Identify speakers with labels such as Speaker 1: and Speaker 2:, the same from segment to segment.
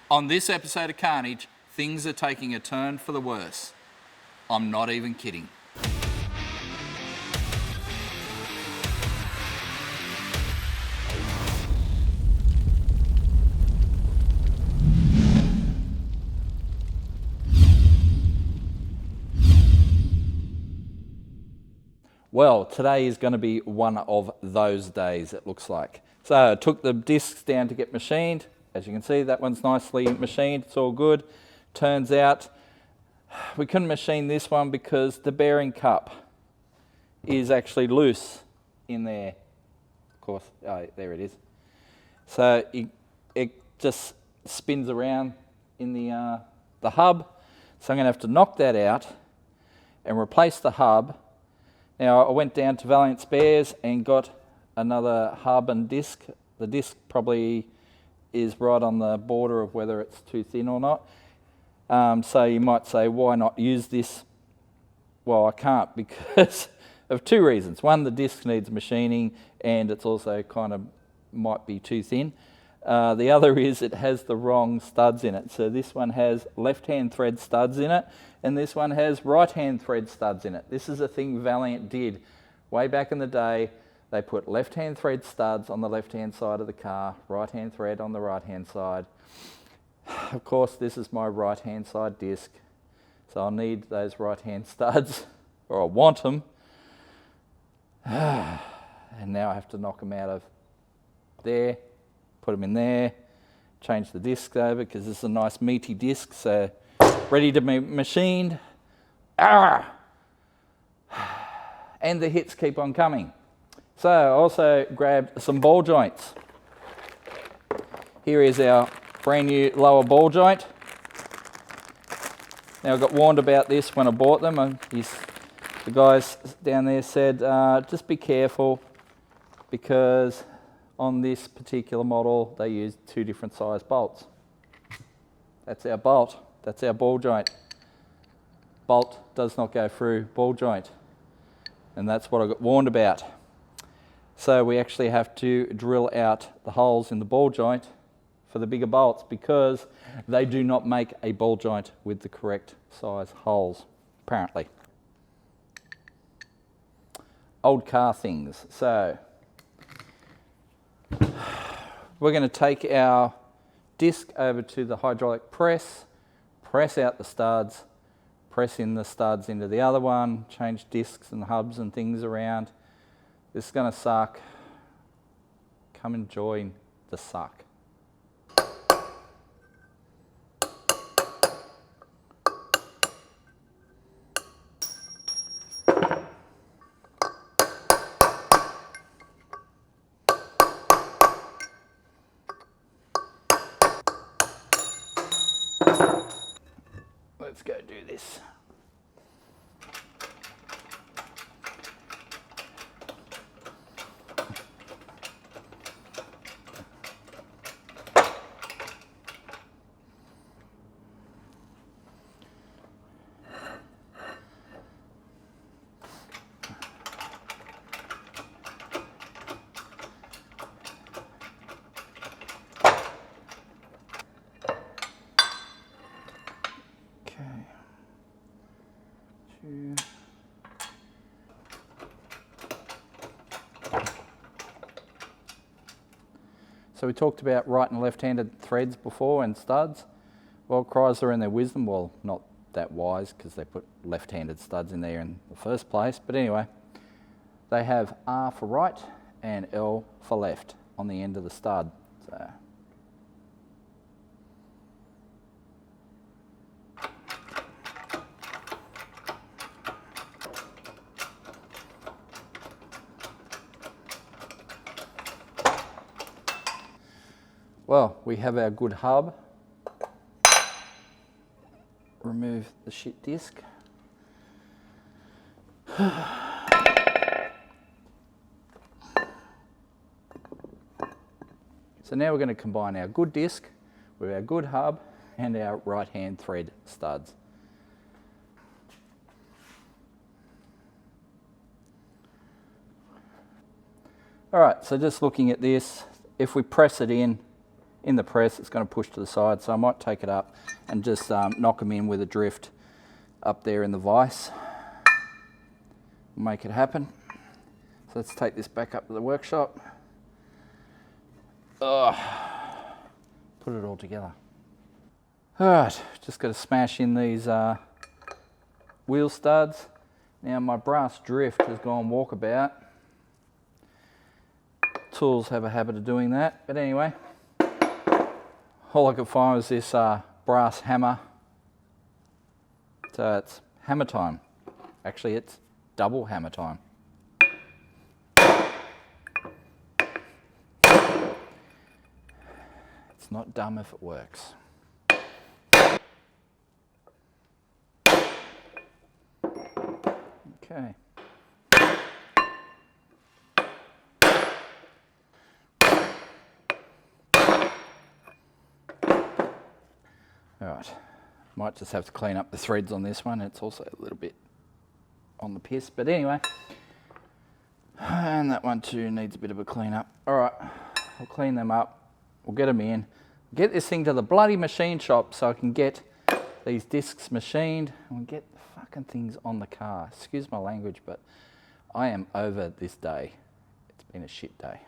Speaker 1: On this episode of Carnage, things are taking a turn for the worse. I'm not even kidding. Well, today is going to be one of those days, it looks like. So I took the discs down to get machined. As you can see, that one's nicely machined. It's all good. Turns out we couldn't machine this one because the bearing cup is actually loose in there. Of course, oh, there it is. So it just spins around in the hub. So I'm going to have to knock that out and replace the hub. Now, I went down to Valiant Spares and got another hub and disc. The disc probably is right on the border of whether it's too thin or not. So you might say, why not use this? Well, I can't because of two reasons. One, the disc needs machining and it's also kind of might be too thin. The other is it has the wrong studs in it. So this one has left-hand thread studs in it, and this one has right-hand thread studs in it. This is a thing Valiant did way back in the day. They put left-hand thread studs on the left-hand side of the car, right-hand thread on the right-hand side. Of course, this is my right-hand side disc, so I'll need those right-hand studs, or I want them. And now I have to knock them out of there. Put them in there, change the disc over because this is a nice meaty disc, so ready to be machined. And the hits keep on coming. So I also grabbed some ball joints. Here is our brand new lower ball joint. Now I got warned about this when I bought them, and the guys down there said just be careful because on this particular model, they used two different size bolts. That's our bolt. That's our ball joint. Bolt does not go through ball joint. And that's what I got warned about. So we actually have to drill out the holes in the ball joint for the bigger bolts because they do not make a ball joint with the correct size holes, apparently. Old car things. So we're going to take our disc over to the hydraulic press, press out the studs, press in the studs into the other one, change discs and hubs and things around. This is going to suck. Come and join the suck. Let's go do this. So we talked about right and left-handed threads before and studs. Well, Chrysler in their wisdom, well, not that wise because they put left-handed studs in there in the first place, but anyway, they have R for right and L for left on the end of the stud. So well, we have our good hub. Remove the shit disc. So now we're going to combine our good disc with our good hub and our right-hand thread studs. All right, so just looking at this, if we press it in in the press, it's going to push to the side. So I might take it up and just knock them in with a drift up there in the vise. Make it happen. So let's take this back up to the workshop. Put it all together. All right, just got to smash in these wheel studs. Now my brass drift has gone walkabout. Tools have a habit of doing that, but anyway, all I could find was this brass hammer. So it's hammer time. Actually, it's double hammer time. It's not dumb if it works. Okay. All right, might just have to clean up the threads on this one. It's also a little bit on the piss, but anyway. And that one too needs a bit of a clean up. All right, I'll clean them up. We'll get them in. Get this thing to the bloody machine shop so I can get these discs machined and we'll get the fucking things on the car. Excuse my language, but I am over this day. It's been a shit day.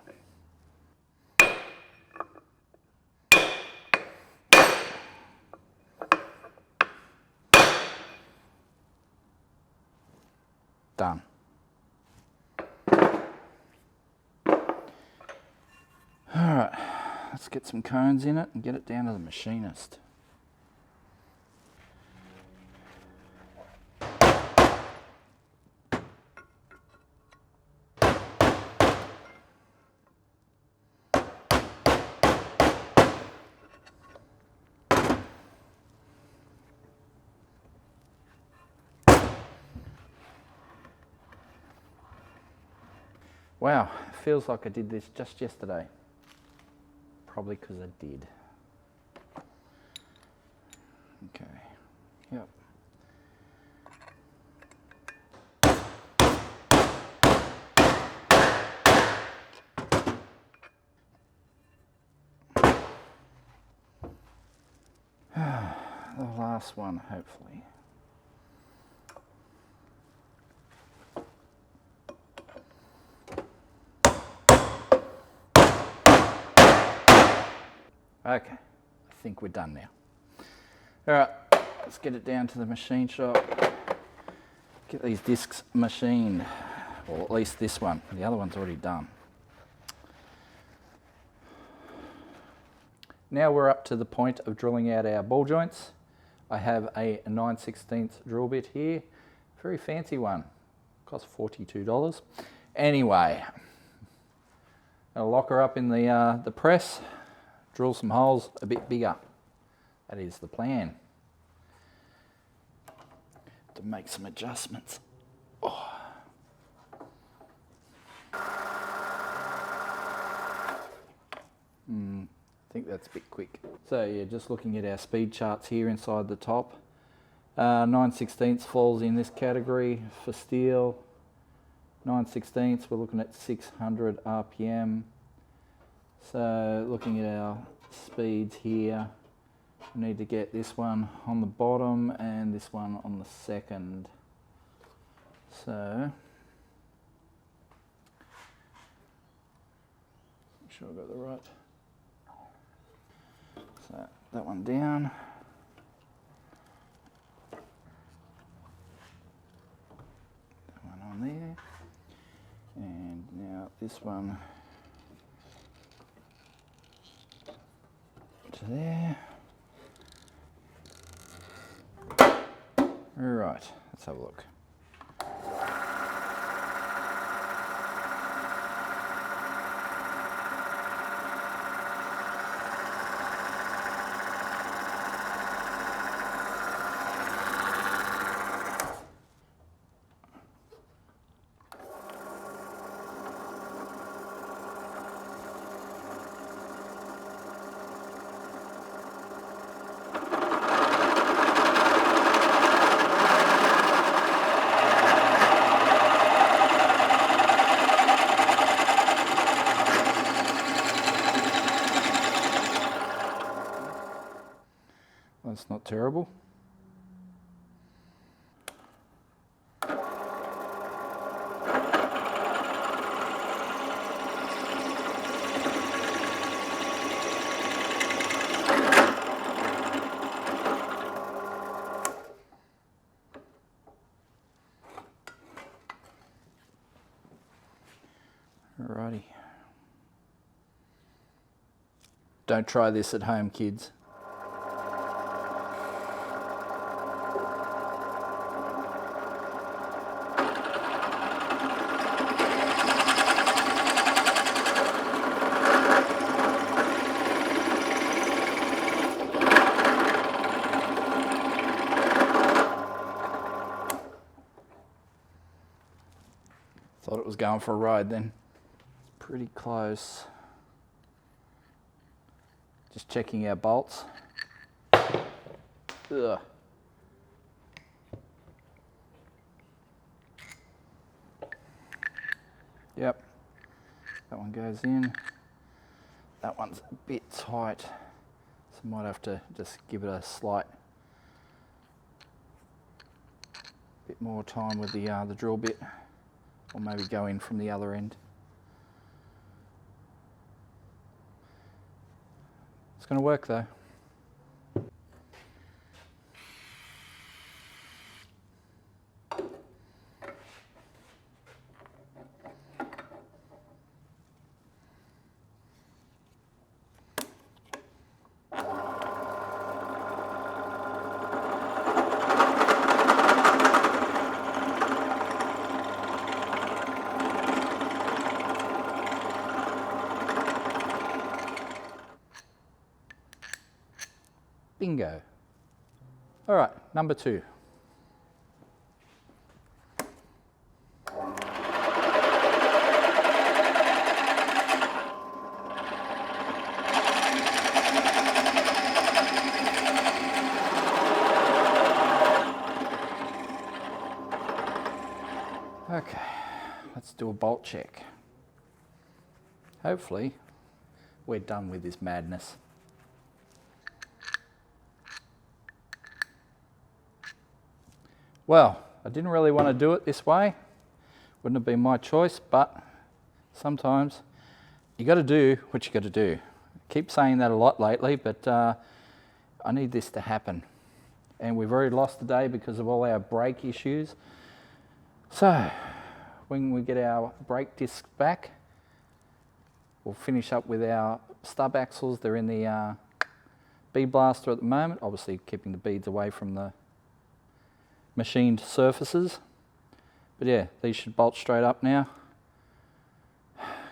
Speaker 1: Done. All right, let's get some cones in it and get it down to the machinist. Wow, it feels like I did this just yesterday. Probably because I did. Okay, yep. The last one, hopefully. Okay, I think we're done now. All right, let's get it down to the machine shop. Get these discs machined, or at least this one. The other one's already done. Now we're up to the point of drilling out our ball joints. I have a 9/16 drill bit here, very fancy one, cost $42. Anyway, I'll lock her up in the press. Drill some holes a bit bigger. That is the plan. To make some adjustments. Oh. I think that's a bit quick. So yeah, just looking at our speed charts here inside the top. 9/16 falls in this category for steel. 9/16, we're looking at 600 RPM. So looking at our speeds here, we need to get this one on the bottom and this one on the second. So, make sure I got the right. So that one down. That one on there. And now this one to there. All right, let's have a look. That's not terrible. Alrighty. Don't try this at home, kids. Thought it was going for a ride then. It's pretty close. Just checking our bolts. Ugh. Yep, that one goes in. That one's a bit tight, so might have to just give it a slight bit more time with the drill bit, or maybe go in from the other end. It's going to work though. Bingo. All right, number 2. Okay, let's do a bolt check. Hopefully, we're done with this madness. Well, I didn't really want to do it this way. Wouldn't have been my choice, but sometimes you got to do what you got to do. I keep saying that a lot lately, but I need this to happen. And we've already lost a day because of all our brake issues. So when we get our brake discs back, we'll finish up with our stub axles. They're in the bead blaster at the moment, obviously keeping the beads away from the machined surfaces. But yeah, these should bolt straight up now.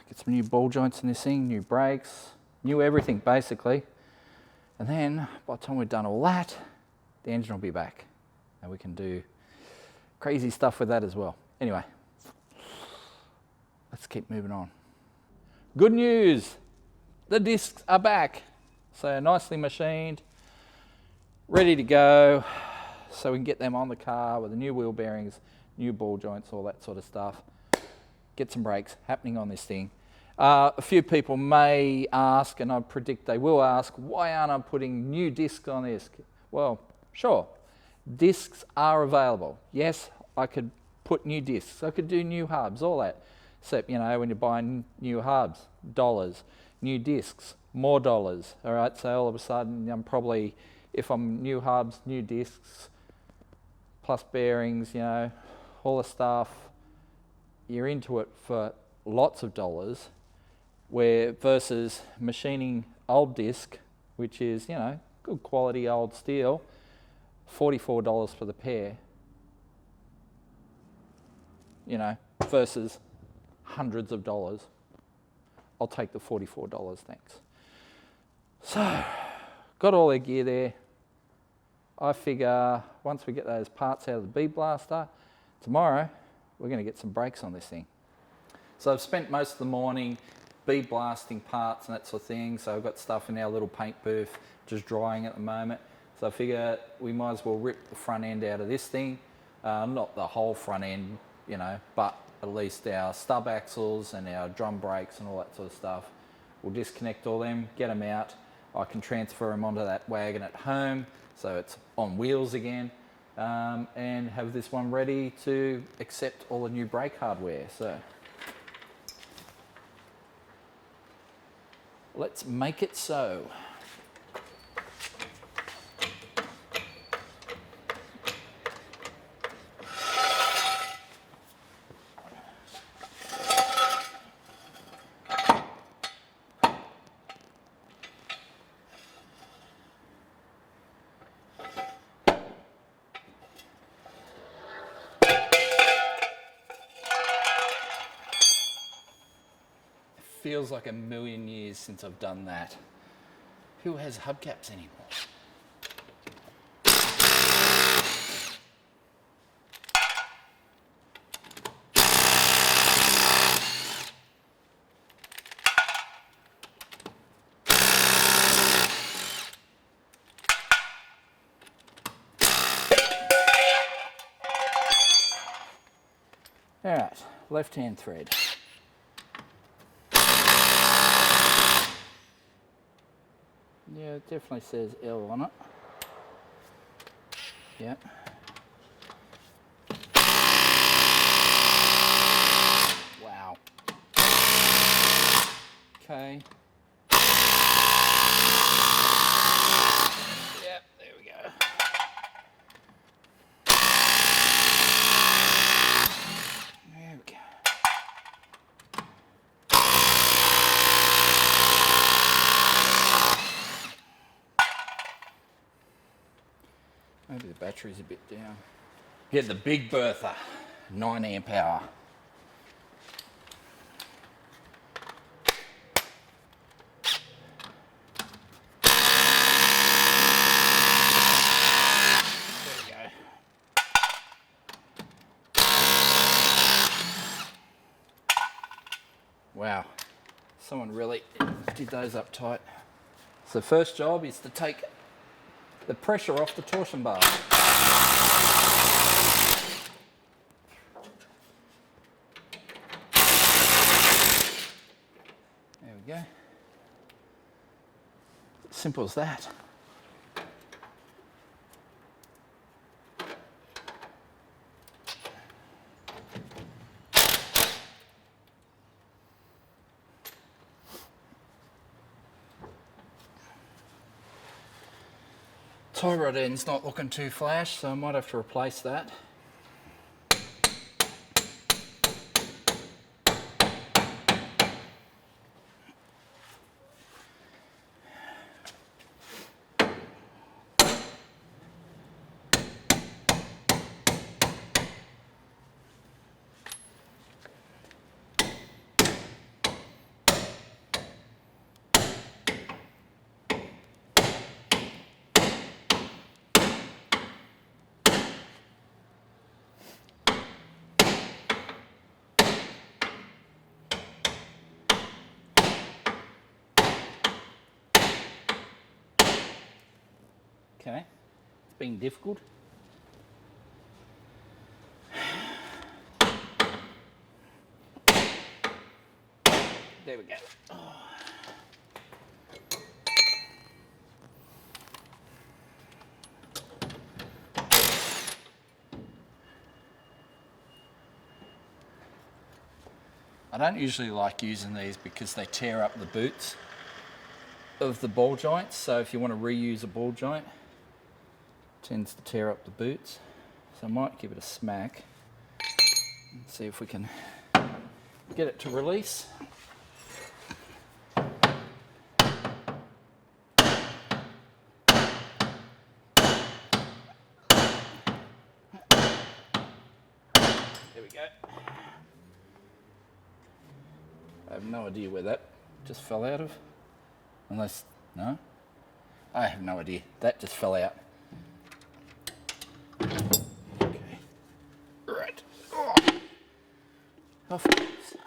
Speaker 1: Get some new ball joints in this thing, new brakes, new everything basically. And then by the time we've done all that, the engine will be back and we can do crazy stuff with that as well. Anyway, let's keep moving on. Good news, the discs are back. So nicely machined, ready to go. So we can get them on the car with the new wheel bearings, new ball joints, all that sort of stuff. Get some brakes happening on this thing. A few people may ask, and I predict they will ask, why aren't I putting new discs on this? Well, sure, discs are available. Yes, I could put new discs. I could do new hubs, all that. Except, you know, when you're buying new hubs, dollars, new discs, more dollars. All right, so all of a sudden I'm probably, if I'm new hubs, new discs, plus bearings, you know, all the stuff, you're into it for lots of dollars, where versus machining old disc, which is, you know, good quality old steel, $44 for the pair, you know, versus hundreds of dollars. I'll take the $44, thanks. So, got all their gear there. I figure once we get those parts out of the bead blaster, tomorrow we're going to get some brakes on this thing. So I've spent most of the morning bead blasting parts and that sort of thing. So I've got stuff in our little paint booth, just drying at the moment. So I figure we might as well rip the front end out of this thing. Not the whole front end, you know, but at least our stub axles and our drum brakes and all that sort of stuff. We'll disconnect all them, get them out. I can transfer them onto that wagon at home, so it's on wheels again, and have this one ready to accept all the new brake hardware. So let's make it so. Feels like a million years since I've done that. Who has hubcaps anymore? All right, left-hand thread. Yeah, it definitely says L on it. Yep. Wow. Okay. Yep, there we go. There we go. Maybe the battery's a bit down. Get the big Bertha, 9 amp hour. There we go. Wow, someone really did those up tight. So first job is to take the pressure off the torsion bar. There we go. Simple as that. Tie rod end's not looking too flash, so I might have to replace that. Okay, it's been difficult. There we go. I don't usually like using these because they tear up the boots of the ball joints. So if you want to reuse a ball joint, it tends to tear up the boots. So I might give it a smack and see if we can get it to release. There we go. I have no idea where that just fell out of. Unless, no? I have no idea. That just fell out. Okay. Right. Oh. Off it goes.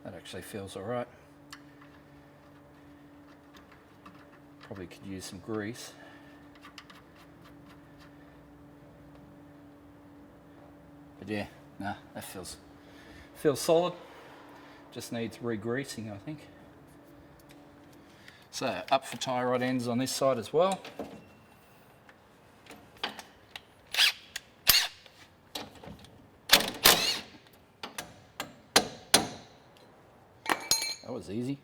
Speaker 1: That actually feels all right. Probably could use some grease. But yeah, nah, that feels Feels solid. Just needs re-greasing, I think. So up for tie rod ends on this side as well. That was easy.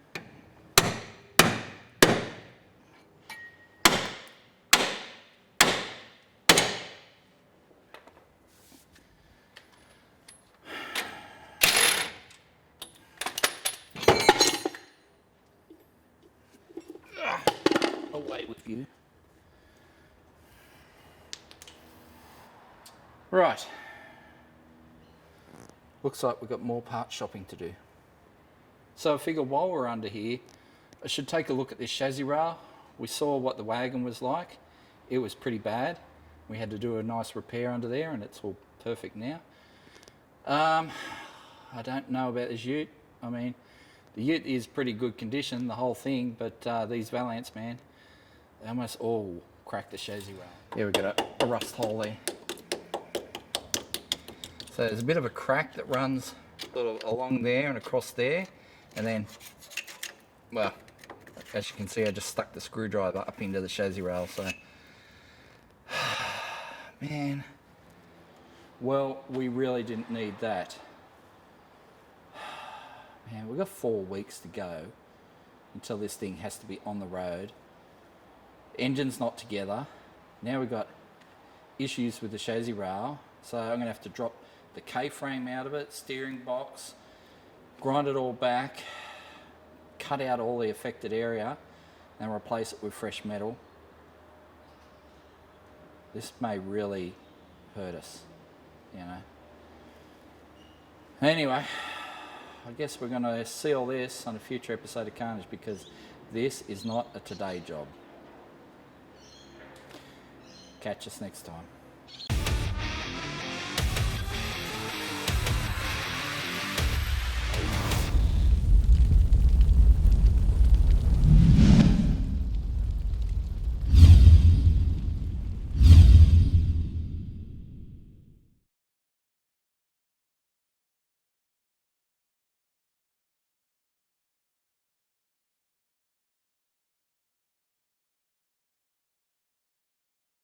Speaker 1: Away with you. Right. Looks like we've got more part shopping to do. So I figure while we're under here, I should take a look at this chassis rail. We saw what the wagon was like. It was pretty bad. We had to do a nice repair under there and it's all perfect now. I don't know about this ute. I mean, the ute is pretty good condition, the whole thing, but these Valiants, man, they almost all cracked the chassis rail. Here we got a rust hole there. So there's a bit of a crack that runs sort of along there and across there. And then, well, as you can see, I just stuck the screwdriver up into the chassis rail, so. Man. Well, we really didn't need that. Man, we've got 4 weeks to go until this thing has to be on the road. Engine's not together. Now we've got issues with the chassis rail, so I'm going to have to drop the K-frame out of it, steering box, grind it all back, cut out all the affected area, and replace it with fresh metal. This may really hurt us, you know. Anyway, I guess we're going to seal this on a future episode of Carnage because this is not a today job. Catch us next time.